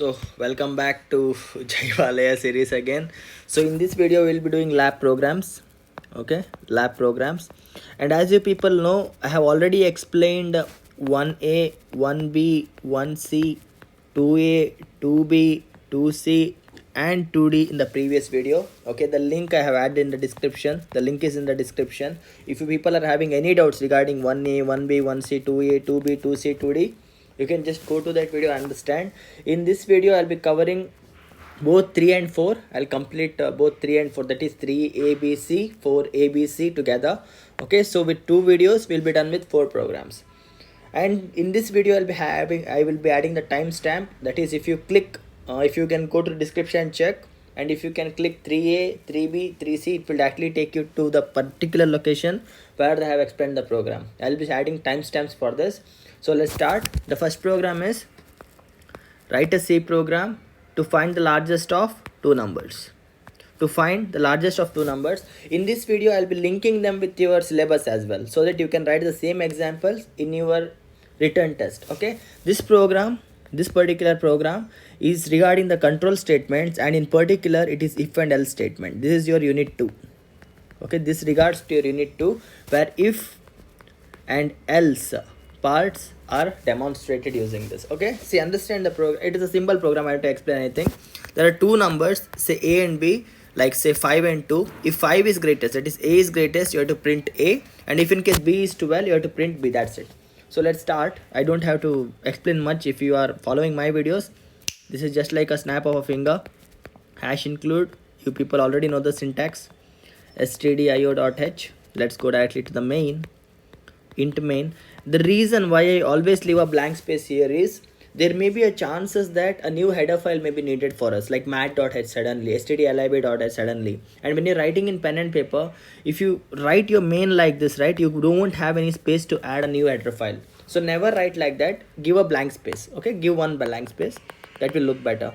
So welcome back to Jaivalaya series again. So in this video we'll be doing lab programs. Okay, lab programs. And as you people know, I have already explained 1A, 1B, 1C, 2A, 2B, 2C and 2D in the previous video. Okay, the link I have added in the description. The link is in the description. If you people are having any doubts regarding 1A, 1B, 1C, 2A, 2B, 2C, 2D, you can just go to that video and understand. In this video I'll be covering both 3 and 4. I'll complete both 3 and 4, that is 3 ABC, 4 ABC together. Okay, so with 2 videos we'll be done with 4 programs. And in this video I will be adding the timestamp. That is, if you click if you can go to the description and check, and if you can click 3A, 3B, 3C, it will actually take you to the particular location where they have explained the program. I'll be adding timestamps for this. So let's start. The first program is write a C program to find the largest of two numbers. To find the largest of two numbers. In this video I'll be linking them with your syllabus as well, so that you can write the same examples in your written test. Okay, this particular program is regarding the control statements, and in particular it is if and else statement. This is your unit 2. Okay, this regards to your unit 2, where if and else parts are demonstrated using this. Okay, see, understand the program. It is a simple program. I have to explain anything. There are two numbers, say A and B, like say 5 and 2. If 5 is greatest, that is A is greatest, you have to print A, and if in case B is 12, you have to print B. That's it. So let's start. I don't have to explain much if you are following my videos. This is just like a snap of a finger. Hash include, you people already know the syntax. stdio.h. Let's go directly to the main. Int main. The reason why I always leave a blank space here is there may be a chances that a new header file may be needed for us, like mat.h suddenly, stdlib.h suddenly. And when you're writing in pen and paper, if you write your main like this, right, you don't have any space to add a new header file. So never write like that. Give a blank space. Okay, give one blank space. That will look better.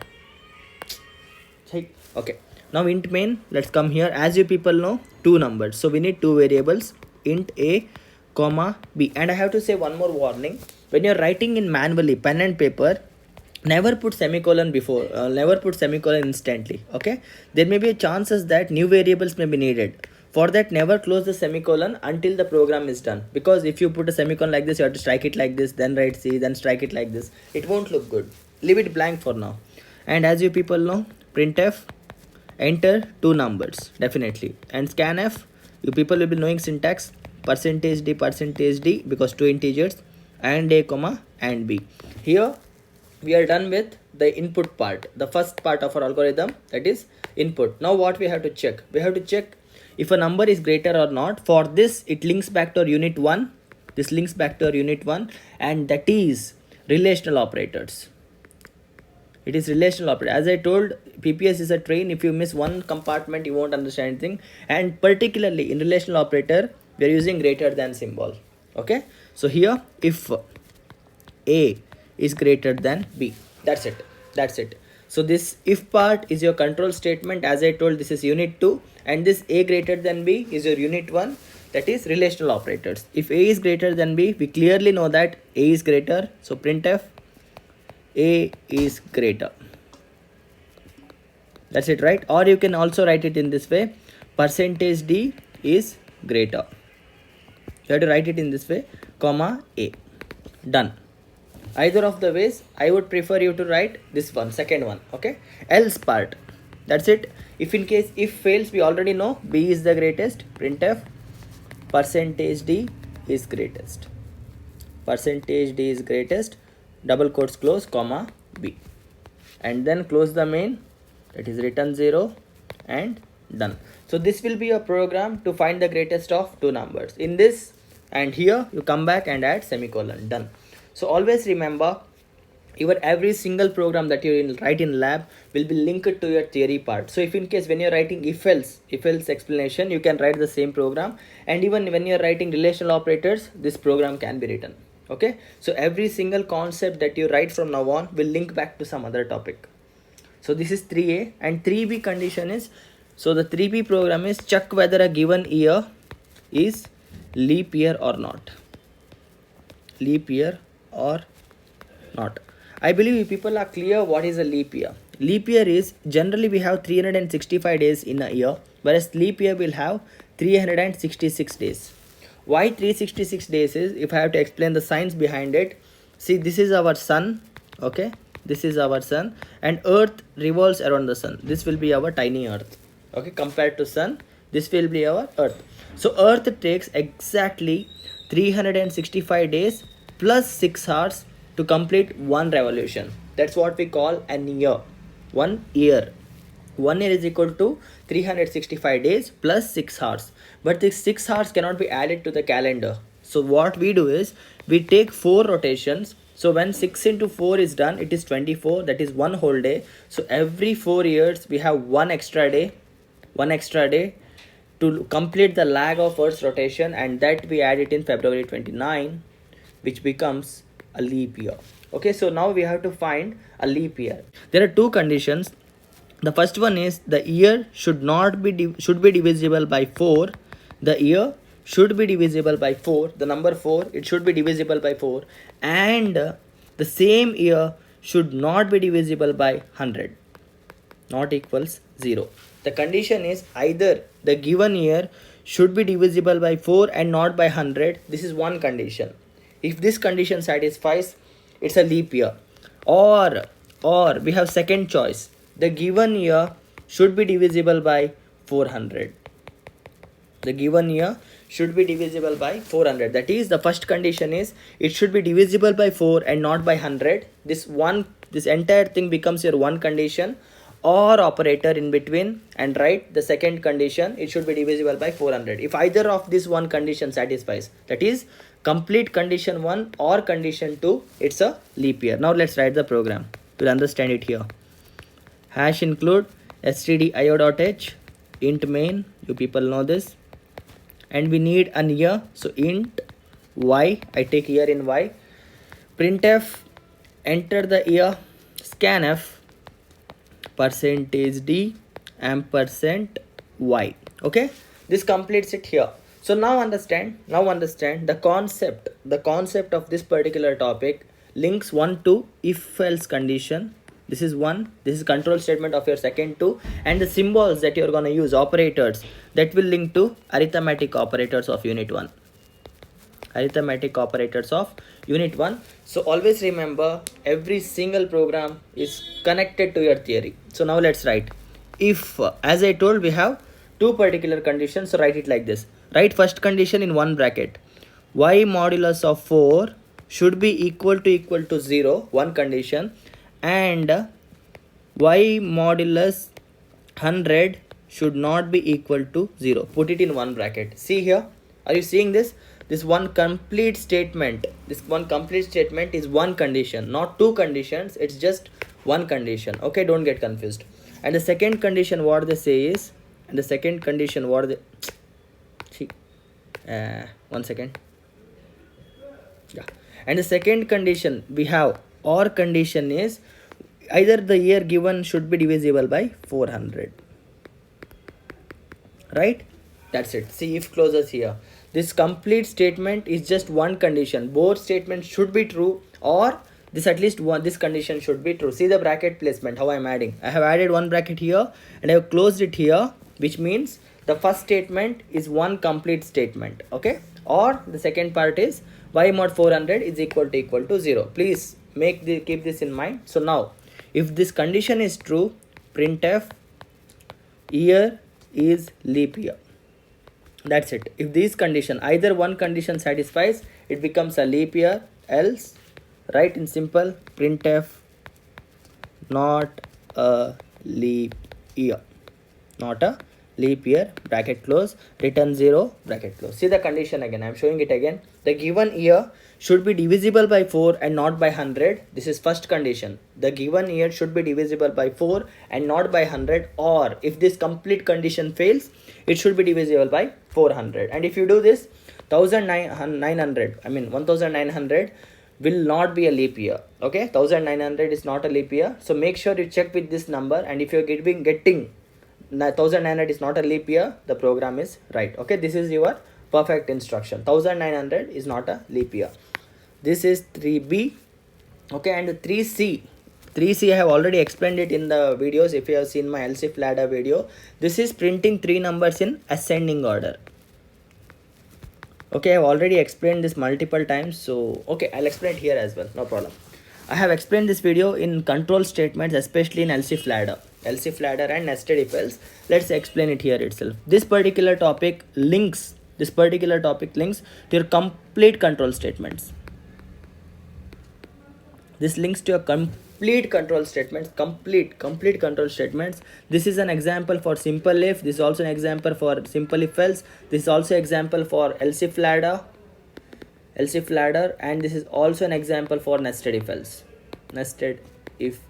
Okay, now int main. Let's come here. As you people know, two numbers, so we need two variables, int a comma b. And I have to say one more warning. When you're writing in manually, pen and paper, never put semicolon before, never put semicolon instantly. Okay, there may be chances that new variables may be needed. For that, never close the semicolon until the program is done, because if you put a semicolon like this, you have to strike it like this, then write C, then strike it like this. It won't look good. Leave it blank for now. And as you people know, printf, enter two numbers definitely, and scanf, you people will be knowing syntax, %d because two integers, and a comma and b. Here we are done with the input part, the first part of our algorithm, that is input. Now what we have to check? We have to check if a number is greater or not. For this, it links back to our unit 1. This links back to our unit 1, and that is relational operators. It is relational operator. As I told, PPS is a train. If you miss one compartment, you won't understand anything. And particularly in relational operator, we are using greater than symbol. Okay, so here if A is greater than B, that's it. So this if part is your control statement. As I told, this is unit 2, and this A greater than B is your unit 1, that is relational operators. If A is greater than B, we clearly know that A is greater, so printf A is greater. That's it, right? Or you can also write it in this way, %d is greater. You have to write it in this way, comma A. Done. Either of the ways, I would prefer you to write this one, second one. Okay, else part, that's it. If in case if fails, we already know B is the greatest. Printf %d is greatest. %d is greatest, double quotes close, comma B, and then close the main, that is return 0, and done. So this will be a program to find the greatest of two numbers. In this and here, you come back and add semicolon. Done. So always remember, your every single program that you write in lab will be linked to your theory part. So if in case when you're writing if else explanation, you can write the same program, and even when you're writing relational operators, this program can be written. Okay, so every single concept that you write from now on will link back to some other topic. So this is 3A, and 3B condition is, so the 3B program is check whether a given year is leap year or not. Leap year or not. I believe you people are clear what is a leap year. Leap year is generally we have 365 days in a year, whereas leap year will have 366 days. Why 366 days is, if I have to explain the science behind it, see, this is our sun, okay? This is our sun, and earth revolves around the sun. This will be our tiny earth, okay? Compared to sun, this will be our earth. So earth takes exactly 365 days plus 6 hours to complete one revolution. That's what we call an year. 1 year. 1 year is equal to 365 days plus 6 hours. But this 6 hours cannot be added to the calendar. So what we do is we take 4 rotations. So when 6 into 4 is done, it is 24. That is one whole day. So every 4 years we have one extra day. One extra day to complete the lag of Earth's rotation, and that we add it in February 29, which becomes a leap year. Okay, so now we have to find a leap year. There are two conditions. The first one is the year should be divisible by 4. The year should be divisible by 4. The number 4, it should be divisible by 4, and the same year should not be divisible by 100, not equals 0. The condition is either the given year should be divisible by 4 and not by 100. This is one condition. If this condition satisfies, it's a leap year. Or we have second choice. The given year should be divisible by 400. The given year should be divisible by 400. That is, the first condition is it should be divisible by 4 and not by 100. This entire thing becomes your one condition, or operator in between, and write the second condition, it should be divisible by 400. If either of this one condition satisfies, that is complete condition 1 or condition 2, it's a leap year. Now let's write the program. We'll understand it here. Hash include stdio.h int main, you people know this, and we need an year, so int y, I take year in y. Printf, enter the year, scanf %d ampersand y. Okay, this completes it here. So now understand the concept of this particular topic. Links 1 to if else condition. This is 1, this is control statement of your second 2, and the symbols that you're going to use, operators, that will link to arithmetic operators of unit 1. Arithmetic operators of unit 1. So always remember, every single program is connected to your theory. So now let's write. If, as I told, we have two particular conditions, so write it like this. Write first condition in one bracket. Y modulus of 4 should be equal to 0, one condition, and y modulus 100 should not be equal to 0. Put it in one bracket. See here, are you seeing this? This one complete statement is one condition, not two conditions. It's just one condition. Okay, don't get confused. And the second condition, what they say is, one second. Yeah. And the second condition we have, or condition is either the year given should be divisible by 400. Right? That's it. See if clauses here. This complete statement is just one condition. Both statements should be true, or this condition should be true. See the bracket placement, how I am adding. I have added one bracket here and I have closed it here, which means the first statement is one complete statement. Okay, or the second part is y mod 400 is equal to 0. Please keep this in mind. So now, if this condition is true, printf year is leap year. That's it. If this condition, either one condition satisfies, it becomes a leap year. Else, write in simple printf not a leap year. Not a leap year, bracket close, return 0, bracket close. See the condition again. I am showing it again. The given year should be divisible by 4 and not by 100. This is first condition. The given year should be divisible by 4 and not by 100, or if this complete condition fails, it should be divisible by 400. And if you do this, 1900 will not be a leap year. Okay, 1900 is not a leap year. So make sure you check with this number, and if you're getting 1900 is not a leap year, the program is right. Okay, this is your perfect instruction. 1900 is not a leap year. This is 3B. Okay, and 3C I have already explained it in the videos. If you have seen my else if ladder video, this is printing three numbers in ascending order. Okay, I've already explained this multiple times, so okay, I'll explain it here as well, no problem. I have explained this video in control statements, especially in else if ladder and nested if else. Let's explain it here itself. This particular topic links to your complete control statements. This links to your complete control statements, complete control statements. This is an example for simple if, this is also an example for simple if else, this is also example for else if ladder, and this is also an example for nested if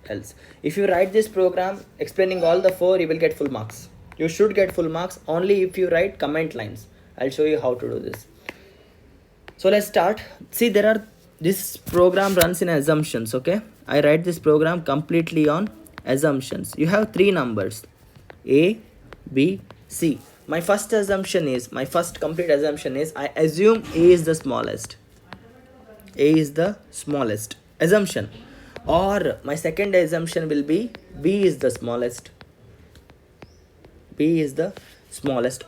else. If you write this program explaining all the four, you will get full marks. You should get full marks only if you write comment lines. I'll show you how to do this. So let's start. See, this program runs in assumptions. Okay, I write this program completely on assumptions. You have three numbers, A, B, C. My first complete assumption is I assume A is the smallest. Assumption. Or my second assumption will be B is the smallest.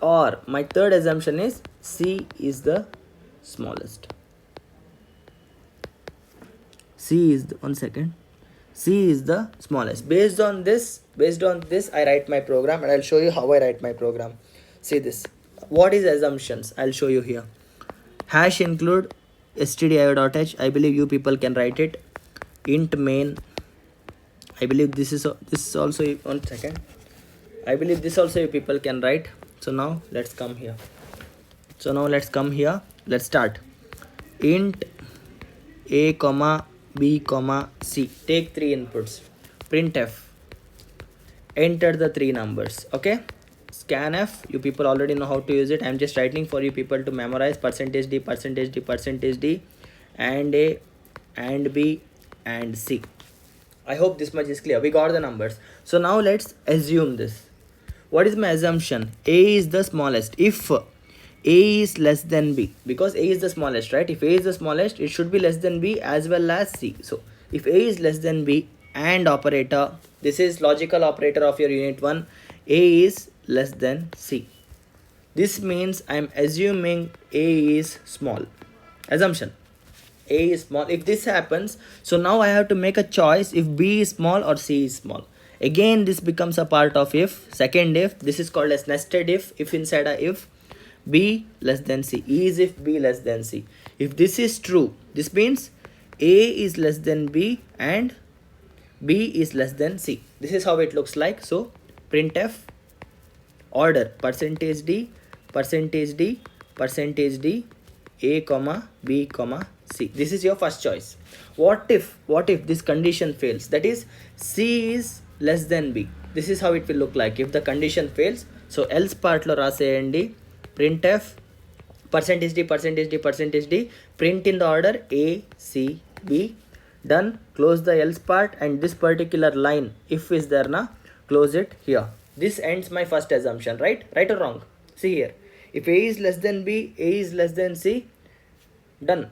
Or my third assumption is C is the smallest. C is the smallest. Based on this, I write my program, and I'll show you how I write my program. See this. What is assumptions? I'll show you here. Hash include stdio.h. I believe you people can write it. Int main. I believe this is also 1 second. I believe this also you people can write. So now let's come here. Let's start. Int a comma b comma c. Take three inputs. Printf. Enter the three numbers. Okay. Scanf. You people already know how to use it. I'm just writing for you people to memorize. %d, %d, and a, and b, and c. I hope this much is clear. We got the numbers. So now let's assume this. What is my assumption? A is the smallest. If A is less than B, because A is the smallest, right? If A is the smallest, it should be less than B as well as C. So if A is less than B, and operator, this is logical operator of your unit 1, A is less than C. This means I'm assuming A is small. Assumption. A is small. If this happens, so now I have to make a choice if B is small or C is small. Again, this becomes a part of if. Second if. This is called as nested if. If inside a if. B less than C. Is if B less than C. If this is true, this means A is less than B and B is less than C. This is how it looks like. So printf order %d, A comma B comma C. This is your first choice. What if this condition fails? That is C is less than B. This is how it will look like if the condition fails. So else part lo raseyandi. Printf %d, print in the order A, C, B. Done. Close the else part, and this particular line, if is there na, close it here. This ends my first assumption, right or wrong? See here. If A is less than B, A is less than C, done.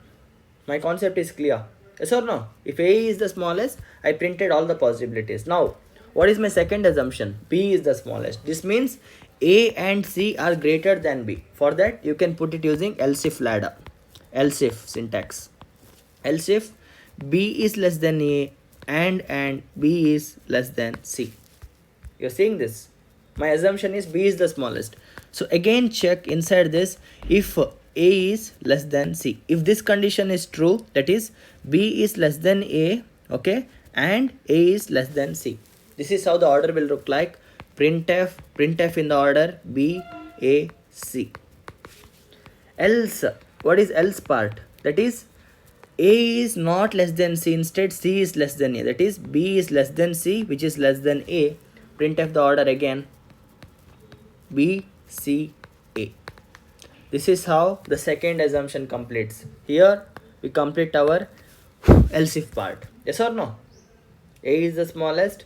My concept is clear. Yes or no? If A is the smallest, I printed all the possibilities. Now, what is my second assumption? B is the smallest. This means A and C are greater than B. For that, you can put it using else if ladder. Else if syntax. Else if B is less than A and B is less than C. You're seeing this? My assumption is B is the smallest. So again, check inside this if A is less than C. If this condition is true, that is B is less than A, okay, and A is less than C. This is how the order will look like. Printf in the order B, A, C. Else, what is else part? That is A is not less than C, instead C is less than A. That is B is less than C, which is less than A. Printf the order again. B, C, A. This is how the second assumption completes. Here we complete our else if part. Yes or no? A is the smallest,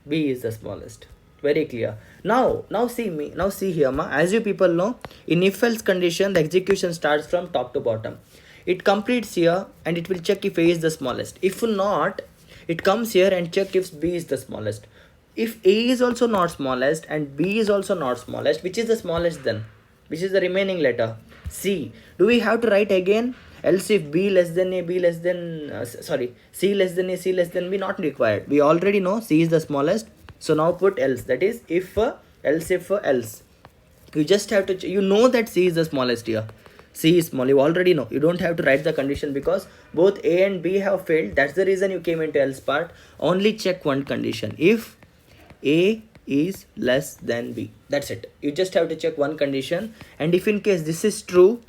B is the smallest. Very clear. Now see here, as you people know, in if else condition, the execution starts from top to bottom. it completes here and it will check if A is the smallest. If not, it comes here and check if B is the smallest. If A is also not smallest and B is also not smallest, which is the smallest then? Which is the remaining letter? C. Do we have to write again? Else if B less than A, B less than, C less than A, C less than B, not required. We already know C is the smallest. So now put else. That is if, else if, else. You just have to, you know that C is the smallest here. C is small, you already know. You don't have to write the condition because both A and B have failed. That's the reason you came into else part. Only check one condition. If A is less than B. That's it. You just have to check one condition. And if in case this is true,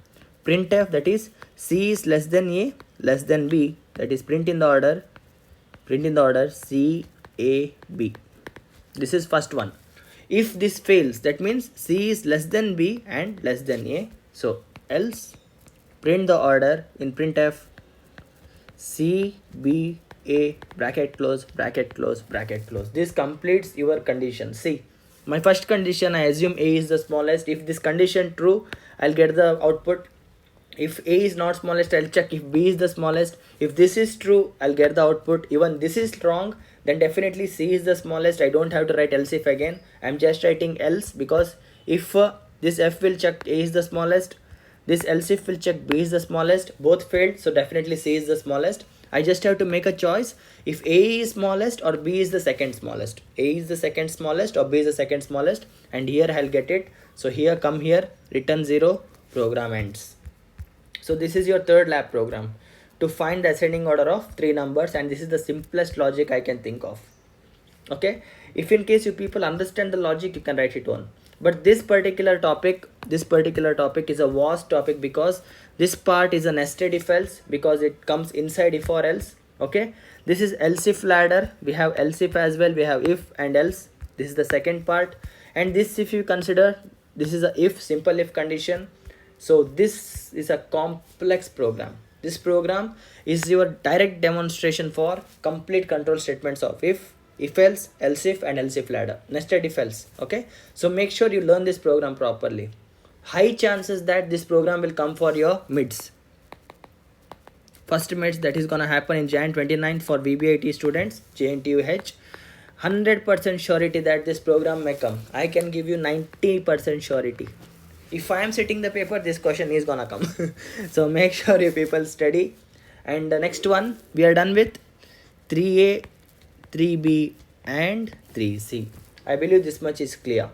printf, that is C is less than A, less than B. That is print in the order C, A, B. This is first one. If this fails, that means C is less than B and less than A. So else print the order in printf C, B, A, bracket close, bracket close, bracket close. This completes your condition. See, my first condition, I assume A is the smallest. If this condition true, I'll get the output. If A is not smallest, I'll check if B is the smallest. If this is true, I'll get the output. Even this is wrong, then definitely C is the smallest. I don't have to write else if again. I'm just writing else because if this F will check A is the smallest, this else if will check B is the smallest. Both failed, so definitely C is the smallest. I just have to make a choice if A is smallest or B is the second smallest. A is the second smallest or B is the second smallest, and here I'll get it. So here, come here, return 0, program ends. So this is your third lab program to find the ascending order of 3 numbers, and this is the simplest logic I can think of. Okay, if in case you people understand the logic, you can write it on. But this particular topic is a vast topic because this part is a nested if else, because it comes inside if or else. Okay, this is else if ladder. We have else if as well. We have if and else. This is the second part. And this, if you consider, this is a if, simple if condition. So this is a complex program. This program is your direct demonstration for complete control statements of if else if and else if ladder, nested if else. Okay, so make sure you learn this program properly. High chances that this program will come for your mids, first mids, that is gonna happen in Jan 29th for VBIT students, JNTUH. 100% surety that this program may come. I can give you 90% surety. If I am setting the paper, this question is gonna come. So make sure you people study. And the next one, we are done with 3A, 3B and 3C. I believe this much is clear.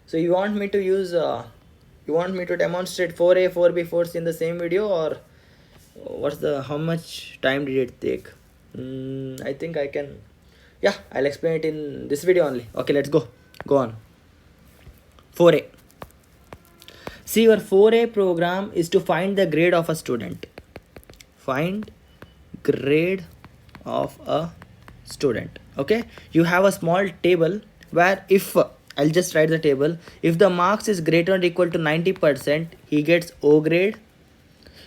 So you want me to use, you want me to demonstrate 4A, 4B, 4C in the same video, or how much time did it take? I think I can, yeah, I'll explain it in this video only. Okay, let's go on. 4A. See, your 4A program is to find the grade of a student. Find grade of a student. Okay, you have a small table where if, I'll just write the table, if the marks is greater or equal to 90%, he gets O grade.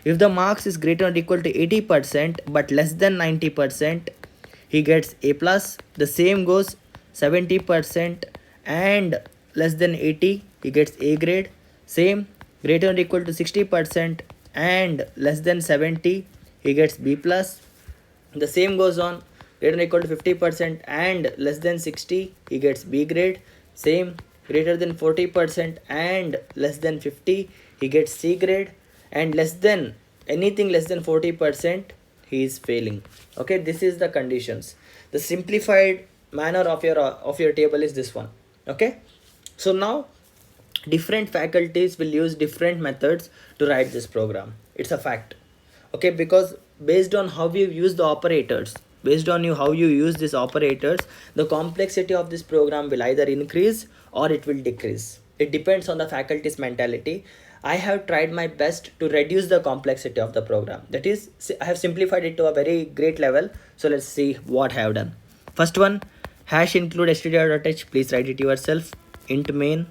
If the marks is greater or equal to 80% but less than 90%, he gets A plus. The same goes 70% and less than 80, he gets A grade. Same, greater or equal to 60% and less than 70, he gets B plus. The same goes on, greater or equal to 50% and less than 60, he gets B grade. Same, greater than 40% and less than 50, he gets C grade. And less than, anything less than 40%, he is failing. Okay, this is the conditions. The simplified manner of your table is this one. Okay, so now different faculties will use different methods to write this program. It's a fact. Okay, because based on how you use the operators, based on how you use these operators, the complexity of this program will either increase or it will decrease. It depends on the faculty's mentality. I have tried my best to reduce the complexity of the program. That is, I have simplified it to a very great level. So let's see what I have done. First one, hash include stdio.h. Please write it yourself. Int main.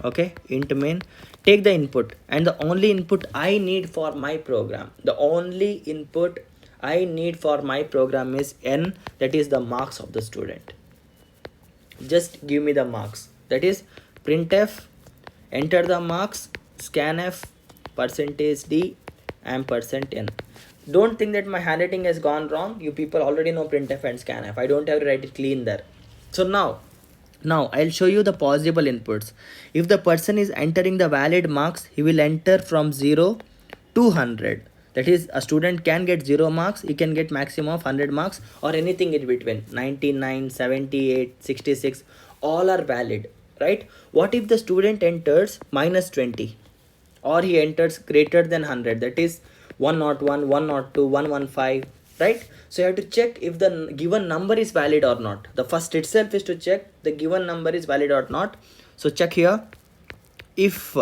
Okay, int main. Take the input, and the only input I need for my program, is n, that is the marks of the student. Just give me the marks. That is printf, enter the marks, scanf, %d, ampersand n. Don't think that my handwriting has gone wrong. You people already know printf and scanf. I don't have to write it clean there. So now I'll show you the possible inputs. If the person is entering the valid marks, he will enter from 0 to 100. That is, a student can get 0 marks, he can get maximum of 100 marks, or anything in between. 99, 78, 66, all are valid, right? What if the student enters minus 20, or he enters greater than 100? That is 101, 102, 115, right? So you have to check if the given number is valid or not. The first itself is to check the given number is valid or not. So check here. If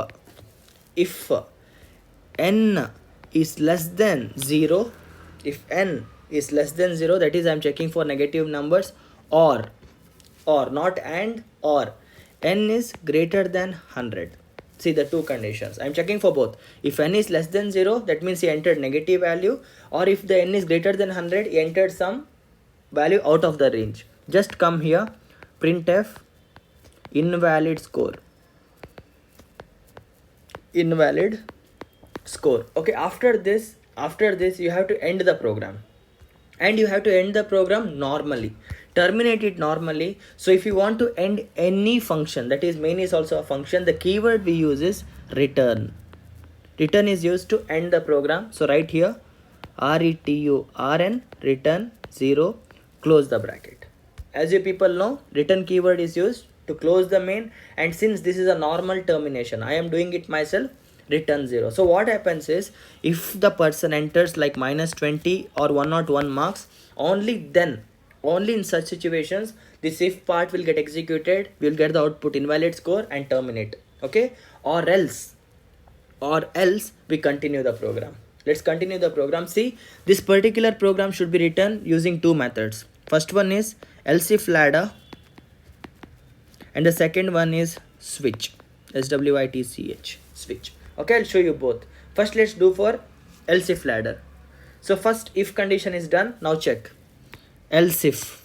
n is less than 0, if n is less than 0, that is, I'm checking for negative numbers, or not and, or n is greater than 100. See the two conditions. I'm checking for both. If n is less than 0, that means he entered negative value, or if the n is greater than 100, he entered some value out of the range. Just come here, printf invalid score. Invalid score. Okay, after this you have to end the program, and you have to end the program normally, terminate it normally. So if you want to end any function, that is main is also a function, the keyword we use is return. Return is used to end the program. So right here, return, return 0, close the bracket. As you people know, return keyword is used to close the main, and since this is a normal termination, I am doing it myself, return 0. So what happens is, if the person enters like minus 20 or 101 marks, only in such situations this if part will get executed, we will get the output invalid score and terminate. Okay, or else we continue the program. Let's continue the program. See, this particular program should be written using two methods. First one is else if ladder, and the second one is switch, switch, switch. Okay, I'll show you both. First let's do for else if ladder. So first if condition is done. Now check else if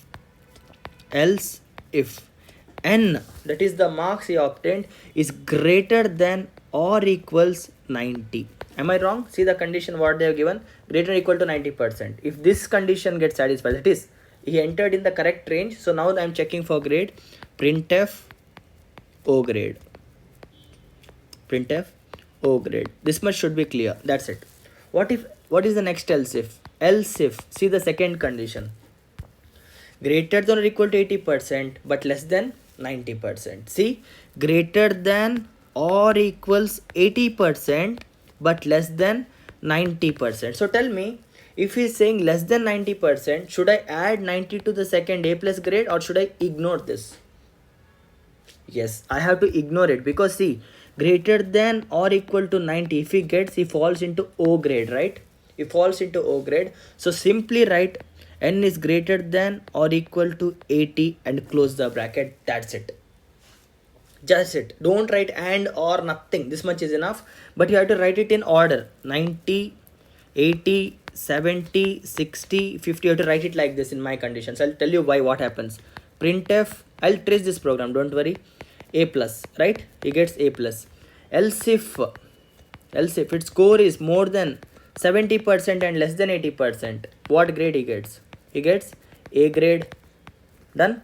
n, that is the marks he obtained, is greater than or equals 90. Am I wrong? See the condition what they have given, greater or equal to 90%. If this condition gets satisfied, that is, he entered in the correct range. So now I am checking for grade, printf O grade, printf O grade. This much should be clear. That's it. What is the next else if? See the second condition, greater than or equal to 80% but less than 90%. See, greater than or equals 80% but less than 90%. So tell me, if he is saying less than 90%, should I add 90 to the second A plus grade, or should I ignore this? Yes, I have to ignore it, because see, greater than or equal to 90, if he gets, he falls into O grade, right? He falls into O grade. So simply write n is greater than or equal to 80 and close the bracket. That's it. Just it. Don't write and or nothing. This much is enough. But you have to write it in order. 90, 80, 70, 60, 50. You have to write it like this in my conditions. I'll tell you why, what happens. Printf, I'll trace this program, don't worry. A plus, right? He gets A plus. Else if its score is more than 70% and less than 80%, what grade he gets? He gets A grade. Done.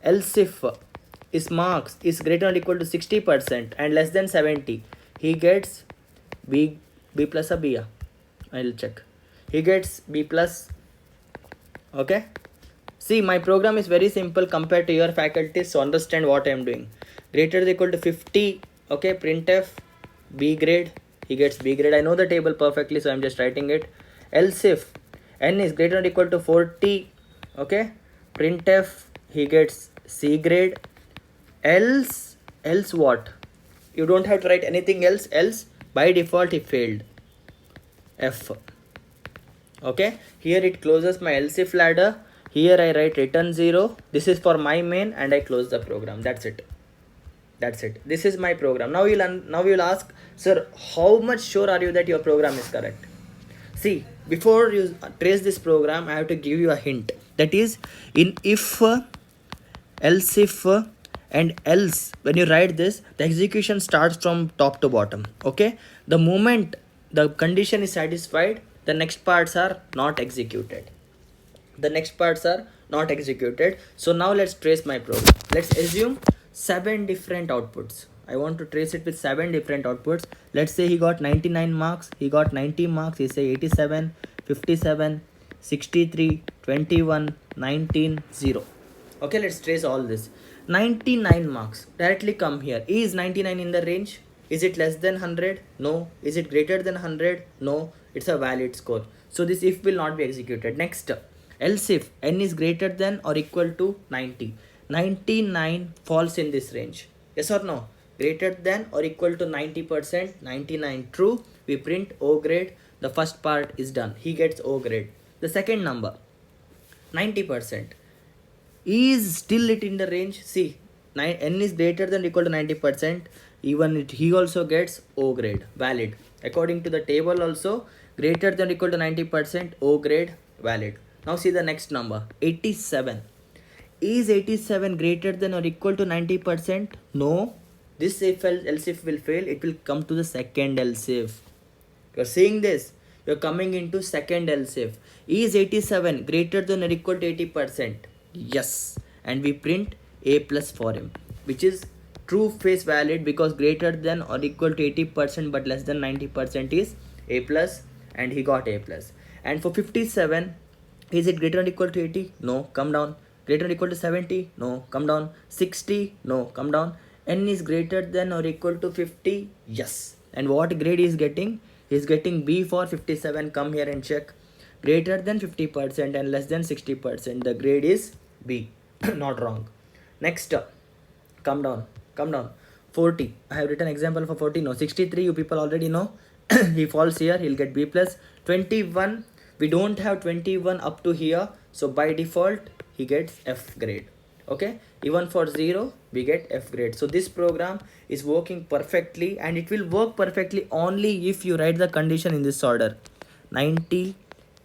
Else if his marks is greater or equal to 60% and less than 70, he gets B plus or B. I'll check. He gets B plus. Okay. See, my program is very simple compared to your faculty, so understand what I am doing. Greater than or equal to 50. Okay, printf B grade. He gets B grade. I know the table perfectly, so I'm just writing it. Else if n is greater or equal to 40. Okay, printf he gets C grade. Else what? You don't have to write anything else. Else by default he failed. F. Okay, here it closes my else if ladder. Here I write return 0. This is for my main, and I close the program. That's it. This is my program. Now you'll ask, sir, how much sure are you that your program is correct? See, before you trace this program, I have to give you a hint. That is, in if, else if, and else, when you write this, the execution starts from top to bottom. Okay, the moment the condition is satisfied, the next parts are not executed. The next parts are not executed. So now let's trace my program. Let's assume 7 different outputs. I want to trace it with 7 different outputs. Let's say he got 99 marks, he got 90 marks, he say 87, 57, 63, 21, 19, 0. Okay, let's trace all this. 99 marks directly come here. Is 99 in the range? Is it less than 100? No. Is it greater than 100? No. It's a valid score. So this if will not be executed. Next, else if n is greater than or equal to 90. 99 falls in this range. Yes or no? Greater than or equal to 90%, 99 true. We print O grade. The first part is done. He gets O grade. The second number, 90%. Is still it in the range? See, n is greater than or equal to 90%. Even he also gets O grade, valid. According to the table also, greater than or equal to 90%, O grade, valid. Now see the next number, 87. Is 87 greater than or equal to 90%? No. This if else if will fail, it will come to the second else if. You're seeing this? You're coming into second else if. Is 87 greater than or equal to 80%? Yes. And we print A plus for him, which is true face valid because greater than or equal to 80% but less than 90% is A plus, and he got A plus. And for 57, is it greater or equal to 80? No, come down. Greater or equal to 70? No, come down. 60? No, come down. N is greater than or equal to 50? Yes. And what grade is getting? He is getting B for 57. Come here and check. Greater than 50% and less than 60%. The grade is B. Not wrong. Next, come down. Come down. 40. I have written example for 40. No, 63. You people already know. He falls here. He'll get B plus. 21. We don't have 21 up to here. So by default, he gets F grade. Okay, even for 0 we get F grade. So this program is working perfectly, and it will work perfectly only if you write the condition in this order: 90,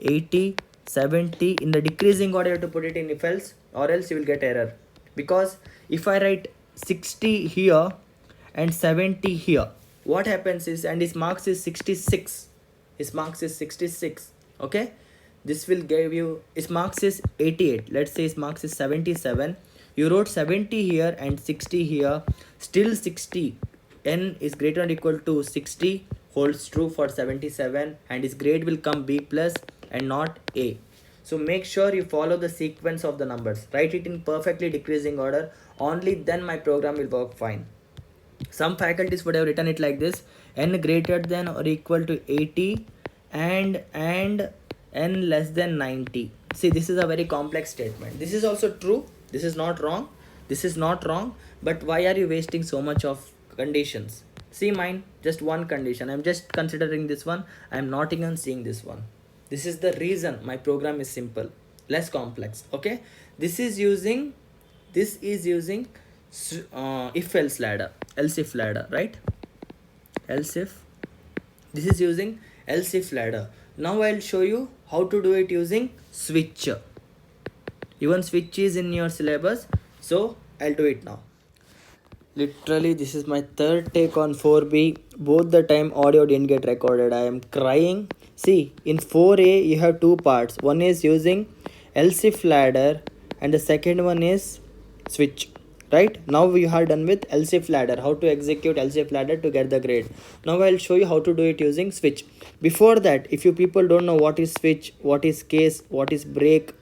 80, 70. In the decreasing order you have to put it in if else, or else you will get error. Because if I write 60 here and 70 here, what happens is, and his marks is 66, his marks is 66. Okay, this will give you, his marks is 88. Let's say his marks is 77. You wrote 70 here and 60 here, still 60. N is greater or equal to 60 holds true for 77, and his grade will come B plus and not A. So make sure you follow the sequence of the numbers. Write it in perfectly decreasing order. Only then my program will work fine. Some faculties would have written it like this: n greater than or equal to 80 and n less than 90. See, this is a very complex statement. This is also true. This is not wrong. This is not wrong. But why are you wasting so much of conditions? See mine, just one condition. I'm just considering this one. I'm not even seeing this one. This is the reason my program is simple, less complex. Okay, this is using if else ladder, else if ladder, right? Else if, this is using else if ladder. Now I'll show you how to do it using switch. Even switch is in your syllabus, so I'll do it now. Literally, this is my third take on 4B. Both the time audio didn't get recorded. I am crying. See, in 4A you have two parts. One is using else if ladder and the second one is switch. Right? Now we are done with else if ladder. How to execute else if ladder to get the grade. Now I'll show you how to do it using switch. Before that, if you people don't know what is switch, what is case, what is break,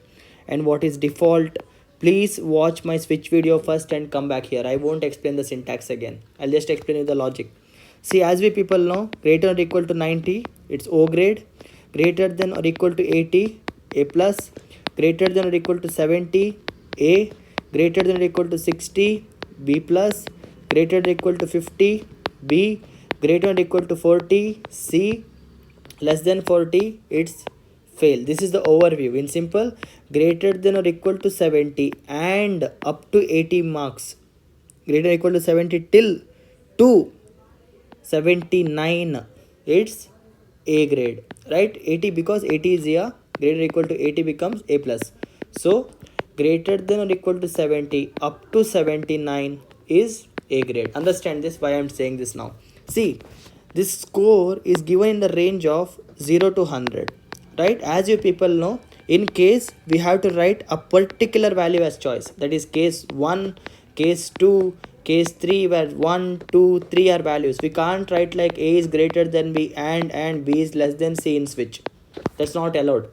and what is default, please watch my switch video first and come back here. I won't explain the syntax again. I'll just explain you the logic. See, as we people know, greater or equal to 90, it's O grade. Greater than or equal to 80, A plus. Greater than or equal to 70, A. Greater than or equal to 60, B plus. Greater than or equal to 50, B. Greater than or equal to 40, C. Less than 40, it's fail. This is the overview. In simple, greater than or equal to 70 and up to 80 marks. Greater or equal to 70 till to 79, it's A grade, right? 80, because 80 is here, greater or equal to 80 becomes A plus. So greater than or equal to 70 up to 79 is A grade. Understand this, why I'm saying this now. See, this score is given in the range of 0 to 100, right? As you people know, in case we have to write a particular value as choice, that is case 1, case 2, case 3, where 1, 2, 3 are values. We can't write like a is greater than b and b is less than c in switch. That's not allowed.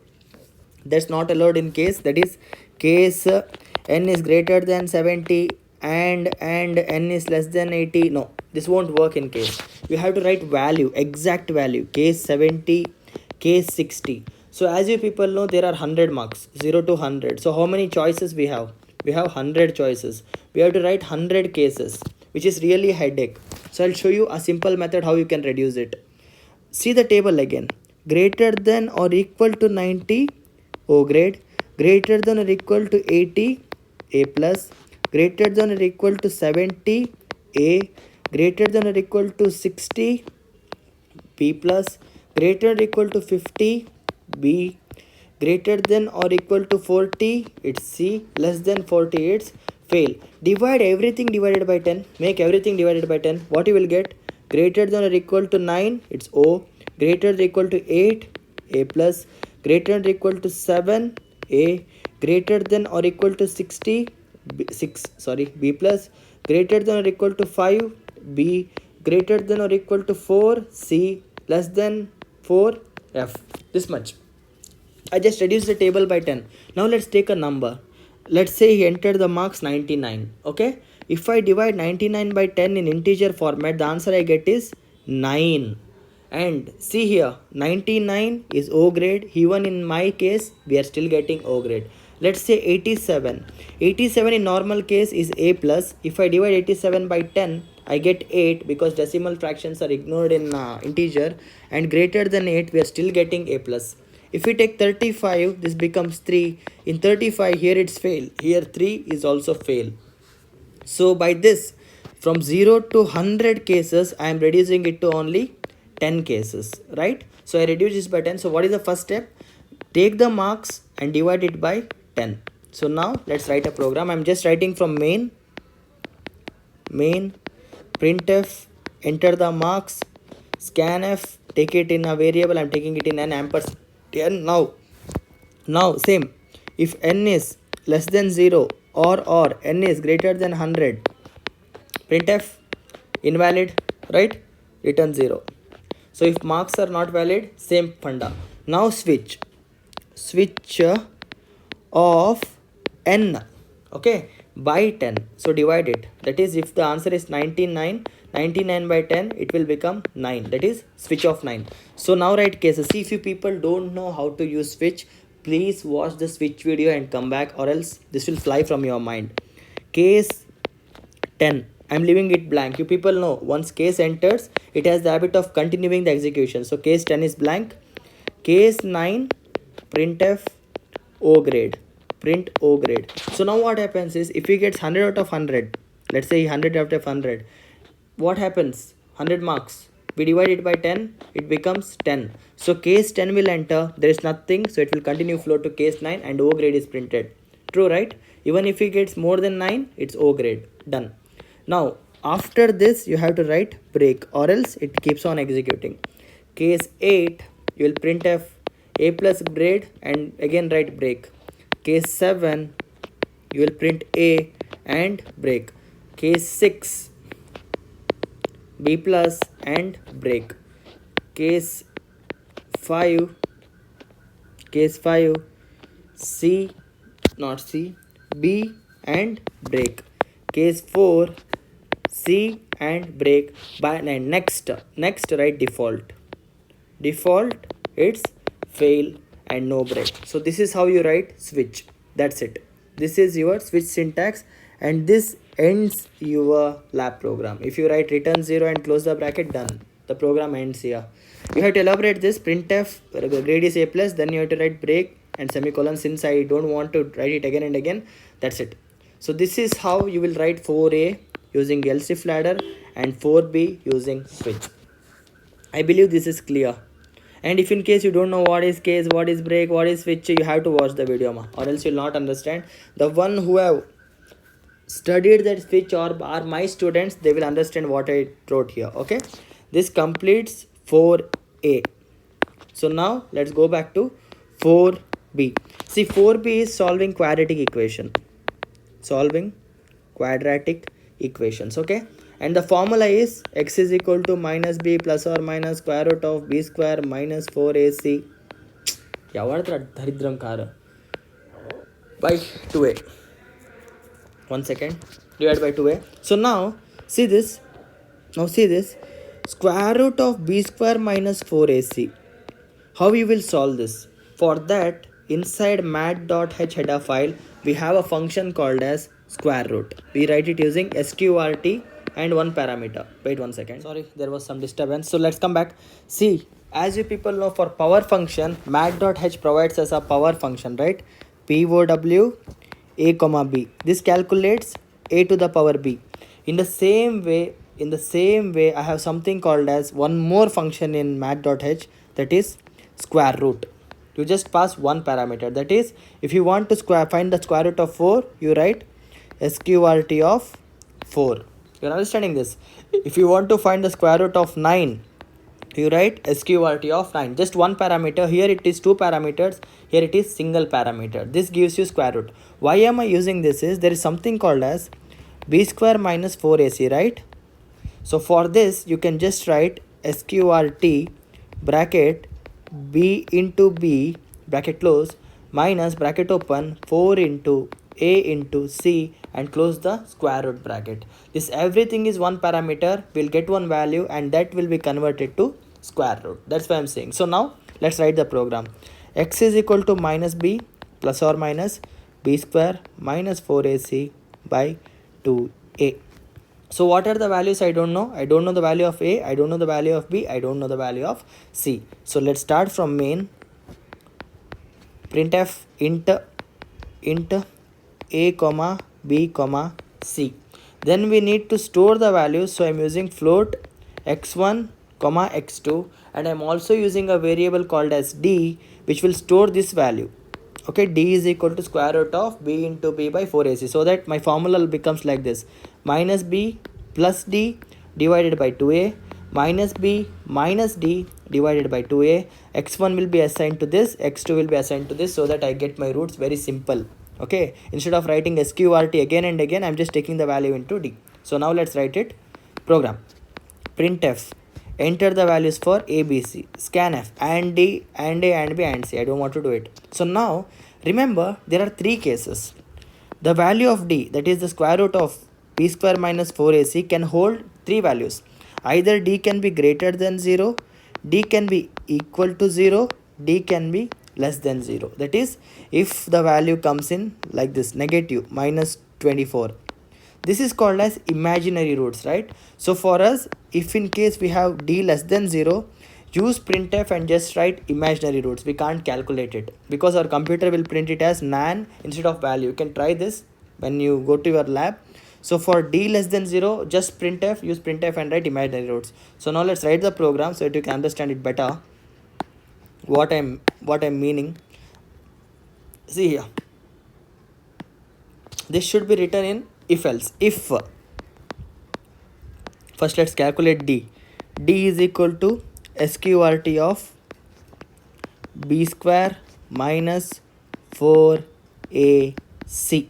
That's not allowed in case, that is case n is greater than 70 and n is less than 80. No, this won't work in case. You have to write value, exact value, case 70, case 60. So as you people know, there are 100 marks, 0 to 100. So how many choices we have? We have 100 choices. We have to write 100 cases, which is really a headache. So I'll show you a simple method how you can reduce it. See the table again. Greater than or equal to 90, O grade. Greater than or equal to 80, A plus. Greater than or equal to 70, A. Greater than or equal to 60, B plus. Greater or equal to 50, B. Greater than or equal to 40, it's C. Less than 40, it's fail. Divide everything divided by 10. Make everything divided by 10. What you will get? Greater than or equal to 9, it's O. Greater than or equal to 8, A plus. Greater than or equal to 7, A. Greater than or equal to 60, B plus. Greater than or equal to 5, B. Greater than or equal to 4, C. Less than 4, F. This much. I just reduced the table by 10. Now let's take a number. Let's say he entered the marks 99. Okay. If I divide 99 by 10 in integer format, the answer I get is 9. And see here, 99 is O grade. Even in my case, we are still getting O grade. Let's say 87. 87 in normal case is A plus. If I divide 87 by 10, I get 8 because decimal fractions are ignored in integer. And greater than 8, we are still getting A plus. If we take 35, this becomes 3. In 35, here it's fail. Here 3 is also fail. So by this, from 0 to 100 cases, I am reducing it to only 10 cases, right? So I reduce this by 10. So what is the first step? Take the marks and divide it by 10. So now let's write a program. I'm just writing from main, printf, enter the marks, scanf, take it in a variable. I'm taking it in an ampersand. Now same, if n is less than 0 or n is greater than 100, printf invalid, right? Return 0. So if marks are not valid, same funda. Now switch of n, okay, by 10. So divide it. That is, if the answer is 99 by 10, it will become 9. That is switch of 9. So now write cases. See, if you people don't know how to use switch, please watch the switch video and come back, or else this will fly from your mind. Case 10, I'm leaving it blank. You people know, once case enters, it has the habit of continuing the execution. So case 10 is blank. Case 9, printf O grade. Print O grade. So now what happens is, if he gets 100 out of 100, let's say 100 out of 100, what happens? 100 marks. We divide it by 10, it becomes 10. So case 10 will enter, there is nothing, so it will continue flow to case 9 and O grade is printed. True, right? Even if he gets more than 9, it's O grade. Done. Now, after this, you have to write break, or else it keeps on executing. Case 8, you will printf A plus grade and again write break. Case 7, you will print A and break. Case 6, B plus and break. Case 5, C, not C, B and break. Case 4, C and break. And next write default. Default, it's fail and no break. So this is how you write switch. That's it. This is your switch syntax, and this ends your lab program. If you write return 0 and close the bracket, done. The program ends here. You have to elaborate this. Printf grade is A plus, then you have to write break and semicolon. Since I don't want to write it again and again, that's it. So this is how you will write 4A using else if ladder and 4B using switch. I believe this is clear. And if in case you don't know what is case, what is break, what is switch, you have to watch the video, or else you'll not understand. The one who have studied that switch or are my students, they will understand what I wrote here. Okay, This completes 4a. So now let's go back to 4b. See, 4b is solving quadratic equation. Solving quadratic equations, okay? And the formula is x is equal to minus b plus or minus square root of b square minus 4ac by 2a. 1 second. Divided by 2a. So now see this. Square root of b square minus 4ac. How you will solve this? For that, inside mat.h header file, we have a function called as square root. We write it using sqrt and one parameter. Wait 1 second. Sorry, there was some disturbance. So let's come back. See, as you people know, for power function, mat.h provides us a power function, right? POW a comma b. This calculates a to the power b. In the same way, I have something called as one more function in mat.h, that is square root. You just pass one parameter, that is, if you want to find the square root of 4, you write sqrt of 4. You're understanding this? If you want to find the square root of 9, you write sqrt of 9. Just one parameter. Here it is two parameters, here it is single parameter. This gives you square root. Why am I using this is, there is something called as b square minus 4ac, right? So for this you can just write sqrt bracket b into b bracket close minus bracket open 4 into a into c and close the square root bracket. This everything is one parameter, we'll get one value and that will be converted to square root. That's why I'm saying. So now let's write the program. X is equal to minus b plus or minus b square minus 4ac by 2a. So what are the values? I don't know. I don't know the value of a, I don't know the value of b, I don't know the value of c. So let's start from main. Printf int a comma b comma c. Then we need to store the values, so I'm using float x1 comma x2 and I'm also using a variable called as d which will store this value. Okay, d is equal to square root of b into b by 4ac, so that my formula becomes like this: minus b plus d divided by 2a minus b minus d divided by 2a. X1 will be assigned to this, x2 will be assigned to this, so that I get my roots very simple. Okay, instead of writing sqrt again and again, I'm just taking the value into d. So now let's write it. Program. Printf. Enter the values for a, b, c. Scanf and d and a and b and c. I don't want to do it. So now remember, there are three cases. The value of d, that is the square root of b square minus 4ac, can hold three values. Either d can be greater than 0, d can be equal to 0, d can be less than 0. That is, if the value comes in like this, negative minus 24. This is called as imaginary roots, right? So for us, if in case we have d less than 0, use printf and just write imaginary roots. We can't calculate it because our computer will print it as nan instead of value. You can try this when you go to your lab. So for d less than 0, just printf, use printf and write imaginary roots. So now let's write the program so that you can understand it better. What I'm meaning. See here. This should be written in if else. If first let's calculate d. D is equal to sqrt of b square minus 4ac.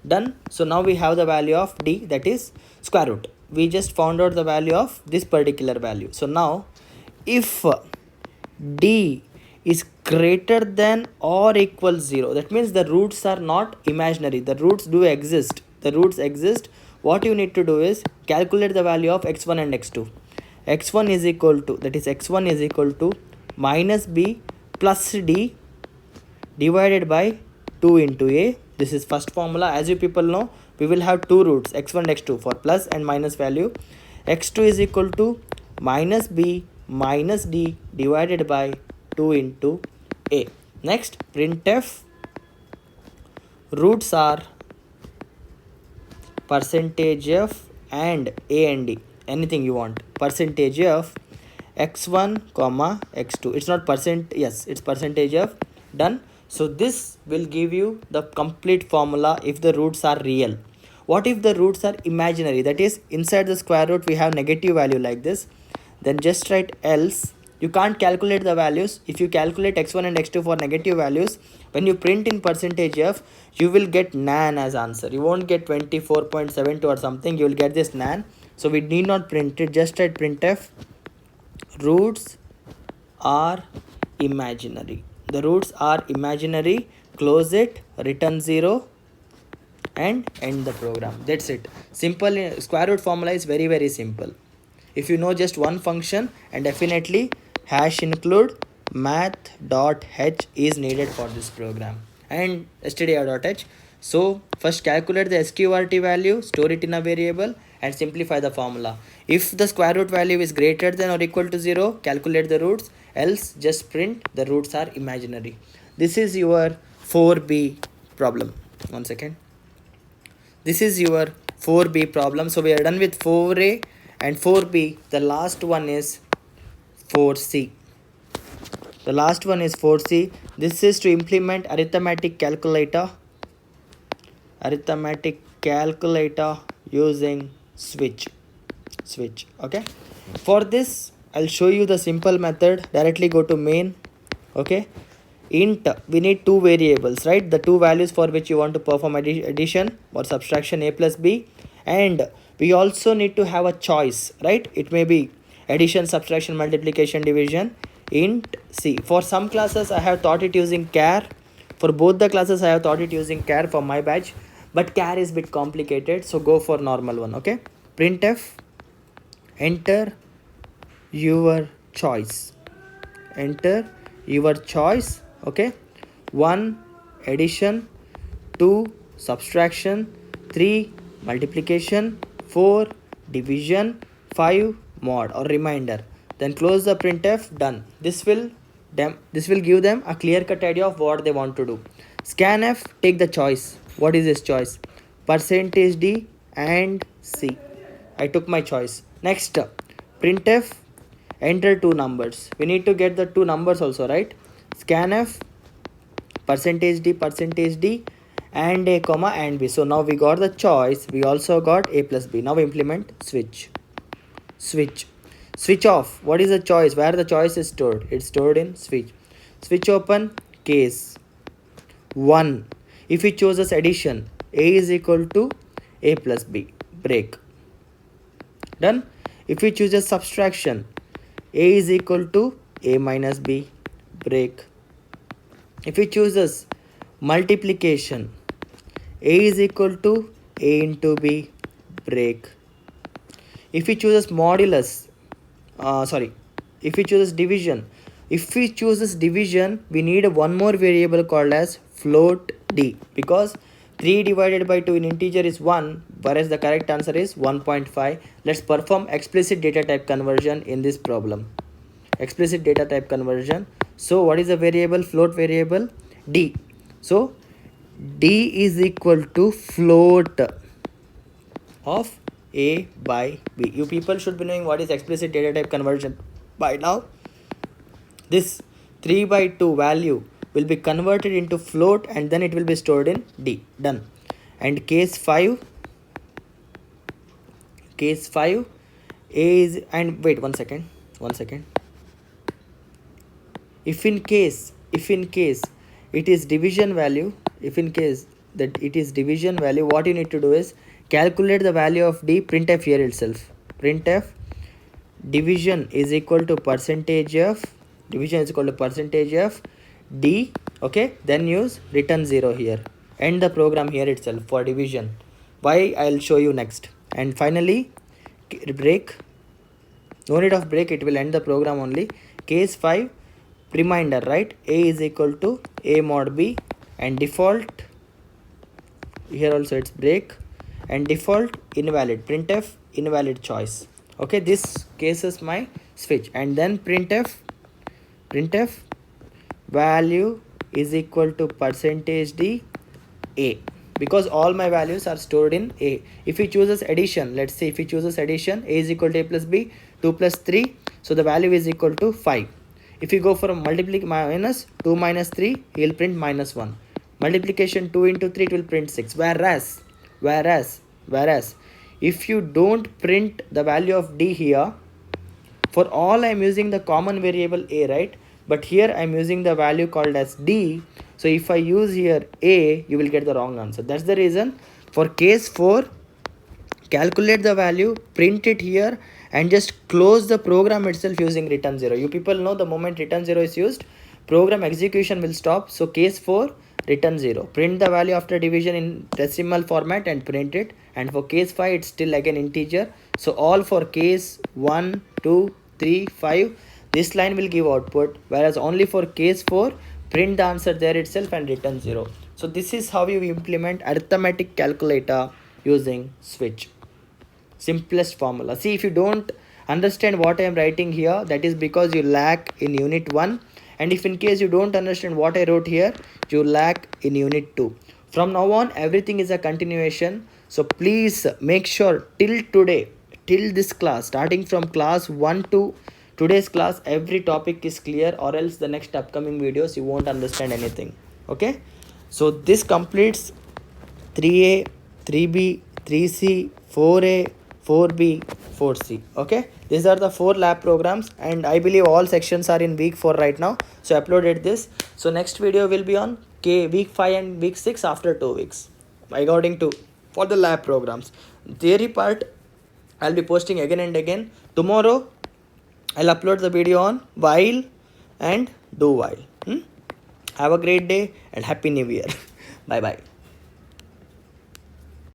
Done. So now we have the value of d, that is square root. We just found out the value of this particular value. So now if d is greater than or equal 0, that means the roots are not imaginary, the roots do exist, the roots exist. What you need to do is calculate the value of x1 and x2. X1 is equal to, that is x1 is equal to minus b plus d divided by 2 into a. This is first formula. As you people know, we will have two roots, x1 and x2, for plus and minus value. X2 is equal to minus b minus d divided by 2 into a. Next, printf roots are percentage of and a and d, anything you want. Percentage of x1 comma x2. It's not percent, yes, it's percentage of. Done. So this will give you the complete formula if the roots are real. What if the roots are imaginary? That is, inside the square root we have negative value like this. then just write else. You can't calculate the values. If you calculate x1 and x2 for negative values, when you print in percentage f, you will get nan as answer. You won't get 24.72 or something, you will get this nan. So we need not print it, just write printf roots are imaginary. The roots are imaginary, close it, return 0 and end the program. That's it. Simple. Square root formula is very simple. If you know just one function, and definitely hash include math.h is needed for this program and stdio.h. So first calculate the sqrt value, store it in a variable and simplify the formula. If the square root value is greater than or equal to 0, calculate the roots, else just print the roots are imaginary. This is your 4b problem. One second. This is your 4b problem. So we are done with 4a and 4b. The last one is 4c. The last one is 4c. This is to implement arithmetic calculator using switch. Okay, for this I'll show you the simple method. Directly go to main. Okay, int, we need two variables, right? The two values for which you want to perform addition or subtraction, a plus b, and we also need to have a choice, right? It may be addition, subtraction, multiplication, division. Int c. For some classes I have taught it using char. For both the classes I have taught it using char for my batch, but char is a bit complicated, so go for normal one. Okay, printf enter your choice. Okay, 1 addition, 2 subtraction, 3 multiplication, 4 division, 5 mod or remainder. Then close the printf. Done. This will give them a clear cut idea of what they want to do. Scanf, take the choice. What is this choice? Percentage d and c. I took my choice. Next, printf enter two numbers. We need to get the two numbers also, right? Scanf percentage d and a comma and b. So now we got the choice. We also got a plus b. Now we implement switch off. What is the choice? Where the choice is stored? It's stored in switch open. Case 1, if it chooses addition, a is equal to a plus b, break. Done. If it chooses subtraction, a is equal to a minus b, break. If it chooses multiplication, a is equal to a into b, break. If it chooses modulus, if it chooses division, we need one more variable called as float d, because 3 divided by 2 in integer is 1, whereas the correct answer is 1.5. Let's perform explicit data type conversion in this problem. Explicit data type conversion. So what is the variable? Float variable d. So d is equal to float of a by b. You people should be knowing what is explicit data type conversion by now. This 3 by 2 value will be converted into float and then it will be stored in d. Done. And case 5 a is, and wait one second. If in case it is division value, what you need to do is calculate the value of d. Printf here itself. Printf division is equal to percentage of d. Okay, then use return 0 here. End the program here itself for division. Why? I'll show you next. And finally break. No need of break, it will end the program only. Case 5 reminder, right? A is equal to a mod b, and default here also it's break, and default invalid. Printf invalid choice. Okay, this case is my switch. And then printf value is equal to percentage d a, because all my values are stored in a. If it chooses addition, let's say if it chooses addition, a is equal to a plus b, 2 plus 3, so the value is equal to 5. If you go for a multiplication, minus 2 minus 3, he will print minus 1. Multiplication 2 into 3, it will print 6. Whereas if you don't print the value of d here, For all I'm using the common variable a, right? But here I'm using the value called as d. So if I use here a, you will get the wrong answer. That's the reason for case 4, calculate the value, print it here, and just close the program itself using return 0. You people know the moment return 0 is used, program execution will stop. So case 4, return 0. Print the value after division in decimal format and print it. And for case 5, it's still again integer. So all for case 1, 2, 3, 5, this line will give output, whereas only for case 4, print the answer there itself and return 0. So this is how you implement arithmetic calculator using switch. Simplest formula. See, if you don't understand what I am writing here, that is because you lack in unit 1, and if in case you don't understand what I wrote here, you lack in unit 2. From now on, everything is a continuation. So please make sure till today, till this class, starting from class 1 to today's class, every topic is clear, or else the next upcoming videos you won't understand anything. Okay, so this completes 3a, 3b, 3c, 4a, 4b, 4c. Okay, these are the 4 lab programs, and I believe all sections are in week 4 right now. So I uploaded this. So next video will be on week 5 and week 6 after 2 weeks, according to for the lab programs. Theory part I'll be posting again and again. Tomorrow I'll upload the video on while and do while. Have a great day and happy new year. Bye bye.